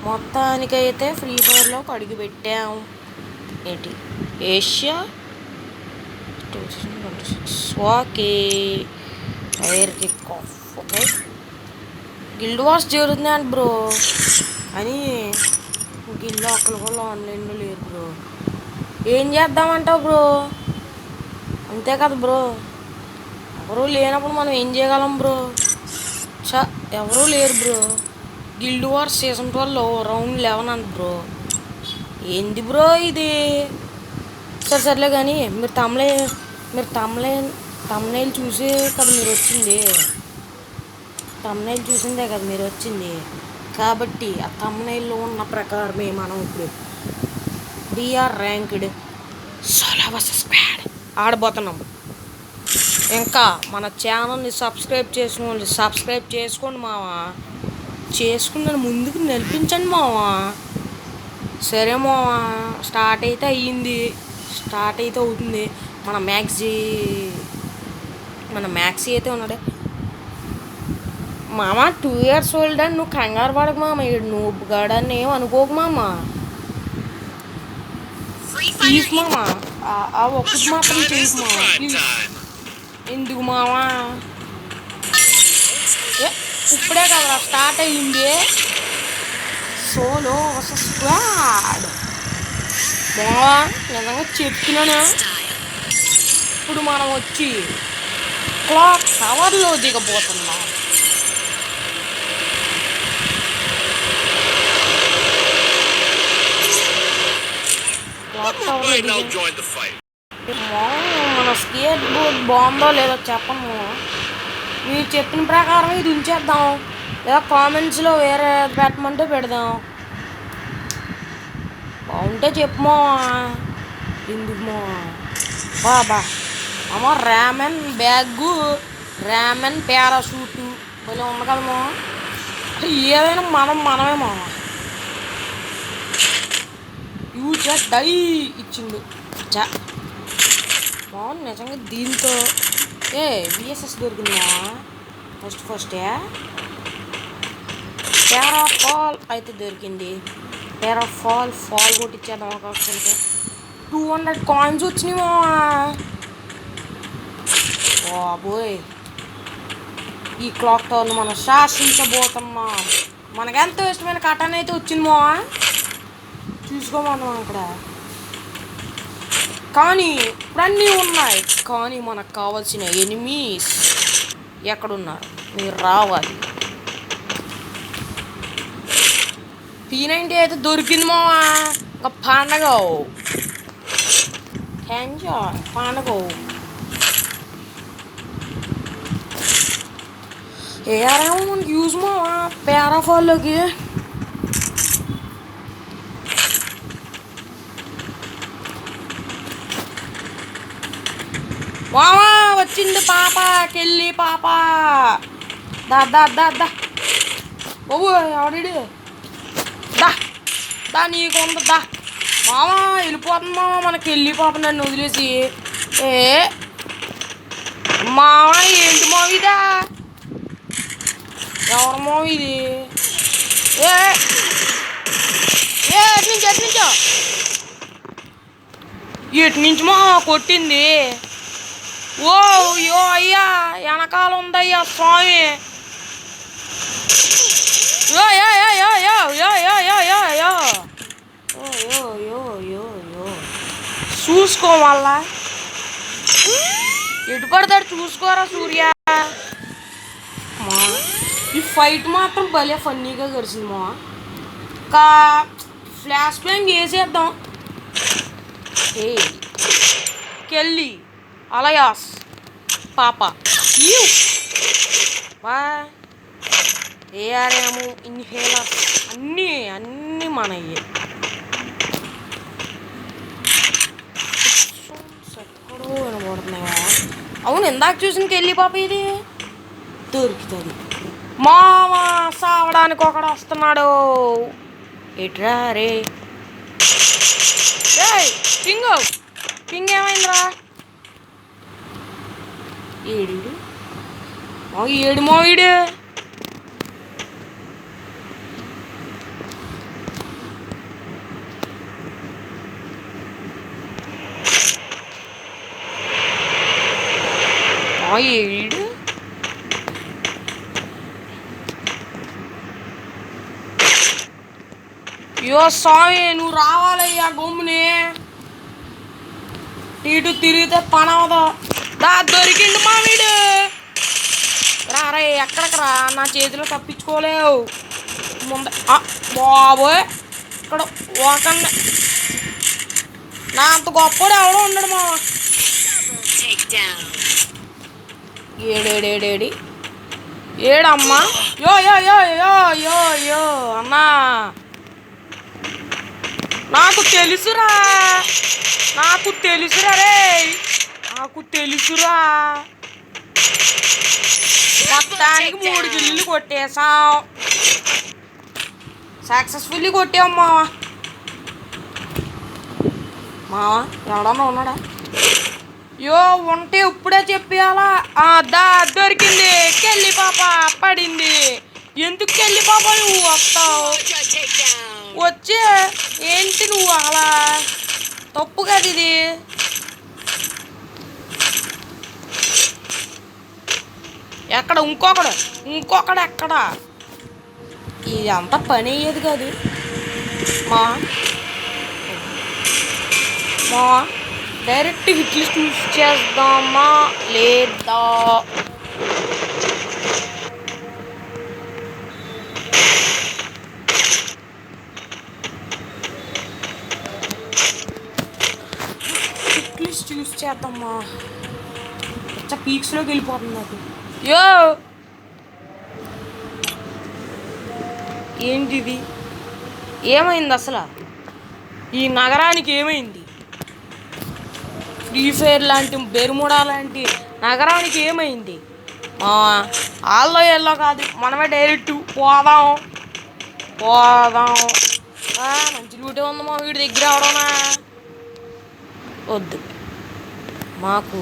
మొత్తానికైతే ఫ్రీ ఫైర్లోకి అడుగు పెట్టాం. ఏంటి Asia 2026 okay. Fire kick of. Okay, guild wars జరుగుతున్నాయండి బ్రో, అని గిల్డ్ ఒక్కరు కూడా ఆన్లైన్లో లేరు బ్రో. ఏం చేద్దామంటావు బ్రో? అంతే కదా బ్రో, ఎవరూ లేనప్పుడు మనం ఏం చేయగలం బ్రో? ఎవరూ లేరు bro. Guild war season 12 round 11 అంత బ్రో. ఏంది బ్రో ఇది? సర్లే కానీ మీరు తమ్నైల్ చూసే కదా మీరు వచ్చింది. తమ్నైల్ చూసిందే కదా మీరు వచ్చింది. కాబట్టి ఆ తమ్నైల్లో ఉన్న ప్రకారమే మనం ఇప్పుడు BR ranked solo versus squad ఆడబోతున్నాం. ఇంకా మన ఛానల్ని సబ్స్క్రైబ్ చేసుకోండి మావా. చేసుకుని ముందుకు నడిపించండి మావా. సరే మావా, స్టార్ట్ అయితే అవుతుంది. మన మ్యాక్సీ అయితే ఉన్నాడే మామ. 2 years ఓల్డ్ అని నువ్వు కంగారు పడకు మామ. నువ్వు గాడని ఏం అనుకోకు మామ. ప్లీజ్ మామ, ఆ ఒక్కటి మాత్రం చేయకు మామ ప్లీజ్. ఎందుకు మావా? ఇప్పుడే కదా స్టార్ట్ అయ్యింది సోలో వర్సెస్ స్క్వాడ్. మావా నిజంగా చెప్తున్నాను, ఇప్పుడు మనం వచ్చి క్లాక్ టవర్లో దిగబోతున్నాం. మన స్కేట్ బోర్డ్ బాగుందో లేదో చెప్పము. మీరు చెప్పిన ప్రకారం ఇది ఉంచేద్దాం, లేదా కామెంట్స్లో వేరే పెట్టమంటే పెడదాం. బాగుంటే చెప్పమా. ఎందుకు బాబా అమ్మ, ర్యామెన్ బ్యాగు, ర్యామెన్ పారాషూటు భలే ఉంది కదమ్మా. ఏదైనా మనమే మామ. డై ఇచ్చిండు బాగుంది నిజంగా. దీంతో విఎస్ఎస్ దొరికిందా ఫస్టే. పారాఫాల్ అయితే దొరికింది. పారాఫాల్ కొట్టించేద్దాం. ఒక 200 కాయిన్స్ వచ్చినాయి మావా. బాబోయ్, ఈ క్లాక్ టవర్ను మనం శాసించబోతున్నాం. మనకెంతో ఇష్టమైన కటన్ అయితే వచ్చింది మావా, చూసుకోమన్నాం అక్కడ. కానీ ఇప్పుడన్నీ ఉన్నాయి, కానీ మనకు కావాల్సిన ఎనిమీస్ ఎక్కడున్నారు? మీరు రావాలి. P90 అయితే దొరికింది మావా. ఒక పండగ పండగ. ఏమో మనకి యూజ్ మావా పారాఫాల్లోకి. మామా వచ్చింది పాప, కెళ్ళి పాప. దా బాబు ఎవడి దా నీకుంది దా మామా. వెళ్ళిపోతుంది మామ మనకి వెళ్ళి పాప నన్ను వదిలేసి. మామ ఏంటి మావ ఇదా? ఎవరు మావ ఇది? ఎటు నుంచి మా కొట్టింది? ఓ యో అయ్యా, వెనకాల ఉందయ్యా స్వామి. చూసుకో మళ్ళా, ఎటు పడతాడు చూసుకోరా సూర్య. ఈ ఫైట్ మాత్రం భలే ఫన్నీగా గడిచింది మా. ఇంకా ఫ్లాష్ బ్యాంగ్ వేసేద్దాం. కెళ్ళి అలయాస్ పాప ఏఆర్ఎము ఇన్హేలర్ అన్నీ మనయ్యే. ఎక్కడో వినబడుతున్నాయా? అవును, ఇందాక చూసిన కెళ్ళి పాప ఇది దొరుకుతుంది. మామా సావడానికి ఒకడు వస్తున్నాడు. ఎట్రా రే కింగ్ ఏమైందిరా? ఏడు మోయిడు ఏడు అయ్యో స్వామి నువ్వు రావాలయ్యా గమ్ముని ఇటు తిరిగితే పని అవదు దా దొరికిండు మా వీడు రా ఎక్కడికి రా నా చేతిలో తప్పించుకోలేవు ముందే బాబోయ్ ఇక్కడ ఓకండి నా అంత గొప్పడు ఎవడో ఉన్నాడు మా ఏడేడేడేడి ఏడమ్మా యో యో యో యో యో యో అన్నా నాకు తెలుసురా రే నాకు తెలుసురా మొత్తానికి 3 గిల్లు కొట్టేసాం సక్సెస్ఫుల్లీ కొట్టాం మావా ఎవడన్నా ఉన్నాడా యో ఉంటే ఇప్పుడే చెప్పేయాలా దా దొరికింది కెళ్ళి పాప పడింది ఎందుకు కెళ్ళి పాప నువ్వు వస్తావు వచ్చే ఏంటి నువ్వు అలా తప్పు కదా ఇది ఎక్కడ ఇంకొకడు ఎక్కడ ఇది అంతా పని అయ్యేది కాదు మా డైరెక్ట్ హిట్లు చూస్ చేద్దామా లేదా చూస్ చేద్దామా పీక్స్లోకి వెళ్ళిపోతుంది నాకు యో ఏంటిది ఏమైంది అసలు ఈ నగరానికి ఏమైంది ఫ్రీ ఫైర్ లాంటి బెర్ముడా లాంటి నగరానికి ఏమైంది వాళ్ళలో ఎల్లో కాదు మనమే డైరెక్ట్ పోదాం మంచి లూటే ఉంది మా వీడి దగ్గర అవడమా వద్దు మాకు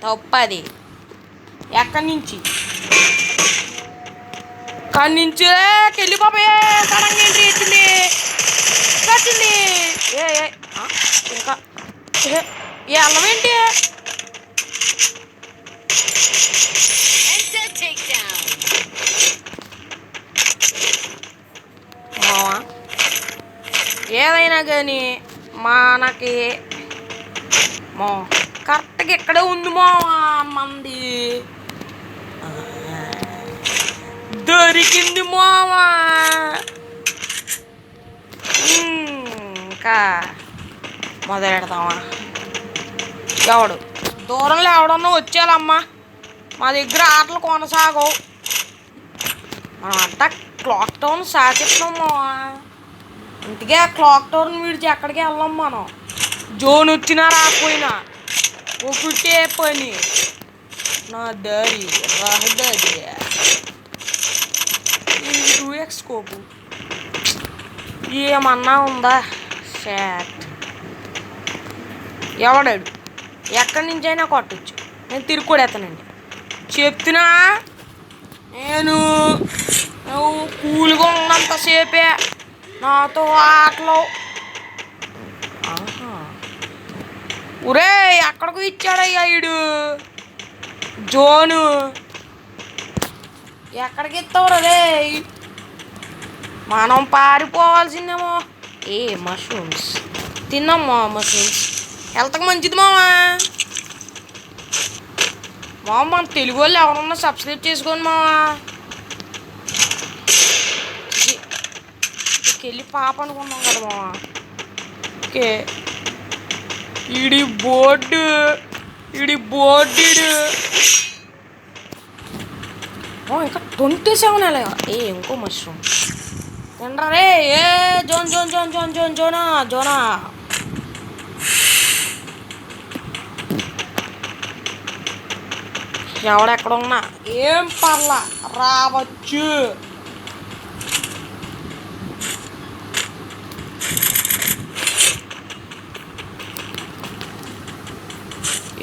తప్పది ఎక్కడి నుంచి కెళ్ళి పాపే సడన్గా ఎంట్రీ వచ్చింది ఇంకా అల్లమేంటి ఏదైనా కానీ మనకి కరెక్ట్గా ఇక్కడే ఉంది మంది దొరికింది ఇంకా మొదలెడతామా ఎవడు దూరంలో ఎవడన్నా వచ్చేయాలమ్మా మా దగ్గర ఆటలు కొనసాగవు మనం అంతా క్లాక్ టౌన్ సాగిస్తున్నాం అందుకే ఆ క్లాక్ టవర్ విడిచి ఎక్కడికి వెళ్ళాం మనం జోన్ వచ్చినా రాకపోయినా ఒకటే పని నా దారి రహదారి 2x స్కోపు ఏమన్నా ఉందా షాట్ ఎవడాడు ఎక్కడి నుంచి అయినా కొట్టచ్చు నేను తిరిగి కొడేస్తానండి చెప్తున్నా నేను కూల్గా ఉన్నంతసేపే నాతో ఆటలు ఒరే ఎక్కడికి ఇచ్చాడయ్యా వీడు జోను ఎక్కడికి ఇస్తావు రే మనం పారిపోవాల్సిందేమో మష్రూమ్స్ తిన్నామ్మా మష్రూమ్స్ హెల్త్కి మంచిది మన తెలుగు వాళ్ళు ఎవరన్నా సబ్స్క్రైబ్ చేసుకోండి వెళ్ళి పాప అనుకున్నాం కదా ఓకే ఈడి బోర్డు ఇంకా 27 అలాగా ఇంకో మష్రూమ్ తినరా రే జోనా ఎవడెక్కడ ఉన్నా ఏం పర్లా రావచ్చు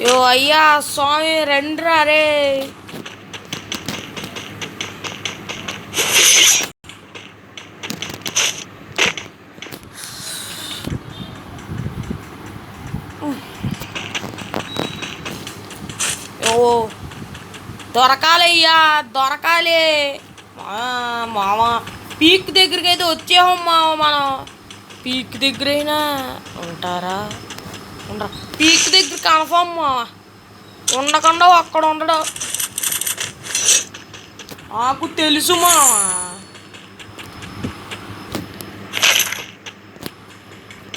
యో అయ్యా స్వామి రెండ్రా రే ఓ దొరకాలయ్యా దొరకాలి మామ పీక్ దగ్గరికి అయితే వచ్చాము మామ మనం పీక్ దగ్గర అయినా ఉంటారా ఉండరా పీక్ దగ్గర కన్ఫామ్ మామ ఉండకుండా అక్కడ ఉండడం నాకు తెలుసు మామ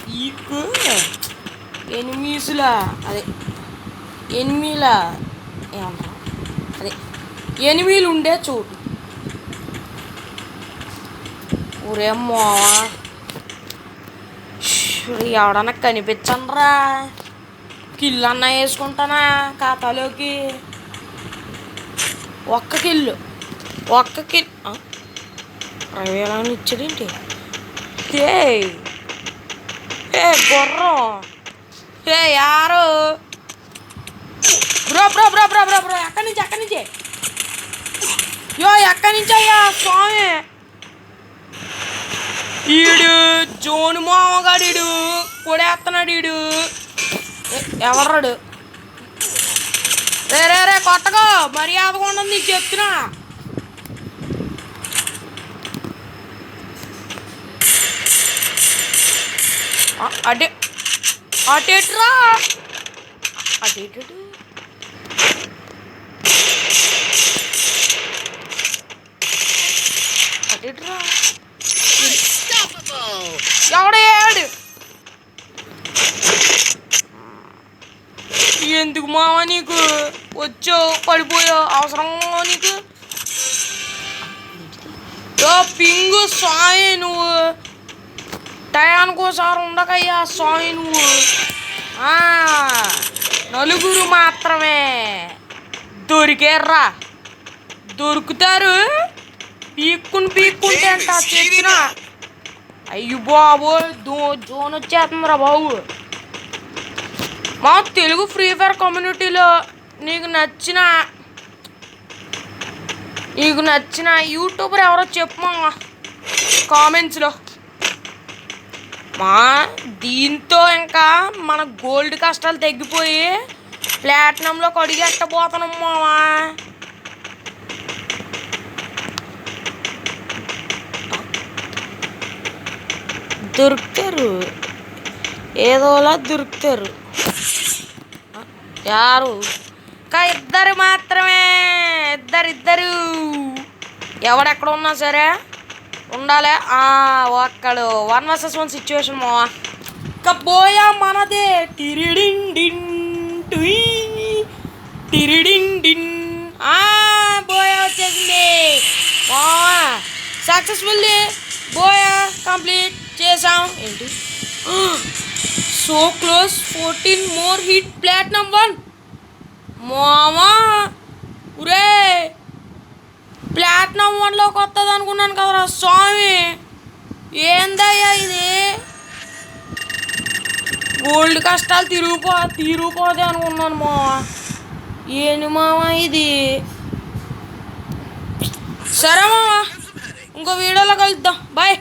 పీక్ ఎనిమీస్లా అదే ఎనిమీలా ఏమంటారు అదే ఎనిమీలు ఉండే చోటు ఊరేమ్మో ఎవడన్నా కనిపించండిరా కిల్లు అన్నా వేసుకుంటానా ఖాతాలోకి ఒక్క కిల్లు 20,000 ఇచ్చాడేంటి ఏ గుర్రం యారు bro bro bro bro bro bro ఎక్కడి నుంచి ఎక్కడి నుంచి అయ్యా స్వామి ఈడు జోను మామగాడు పొడేస్తున్నాడు ఈడు ఎవర్రాడు రే కొట్టగా మర్యాదగా ఉండదు నీకు చెప్తున్నా అటేట్రా అటేటు అటేట్రా ఎవడేడు ఎందుకు మావా నీకు వచ్చావు పడిపోయావు అవసరంగా నీకు పింగు స్వామి నువ్వు టయానికి ఒకసారి ఉండకయ్యా స్వామి నువ్వు నలుగురు మాత్రమే దొరికేర్రా దొరుకుతారు పీక్కుంటే అంట చెప్పిన అయ్యో బాబు జోన్ వచ్చేస్తుందిరా బాబు మా తెలుగు ఫ్రీ ఫైర్ కమ్యూనిటీలో నీకు నచ్చిన యూట్యూబర్ ఎవరో చెప్పు మా కామెంట్స్లో మా దీంతో ఇంకా మన గోల్డ్ కష్టాలు తగ్గిపోయి ప్లాటినంలో కడిగెట్టబోతున్నాం మావా దొరుకుతారు ఏదోలా దొరుకుతారు యారు ఇంకా ఇద్దరు మాత్రమే ఇద్దరు ఎవడెక్కడ ఉన్నా సరే ఉండాలి ఒక్కడు 1 vs 1 సిచ్యువేషన్ మావా ఇంకా బోయా మనదే టిరిడిండిన్ బోయా వచ్చేసింది మావా సక్సెస్ఫుల్లీ బోయా కంప్లీట్ చేసాం ఏంటి so close 14 more hit platinum 1 మామా ఉరే ప్లాటినం 1లోకి వస్తుంది అనుకున్నాను కదరా స్వామి ఏందయ్యా ఇది గోల్డ్ కష్టాలు తిరిగిపోతే అనుకున్నాను మావా ఏంటి మావా ఇది సరే మావా ఇంకో వీడియోలో కలుద్దాం బాయ్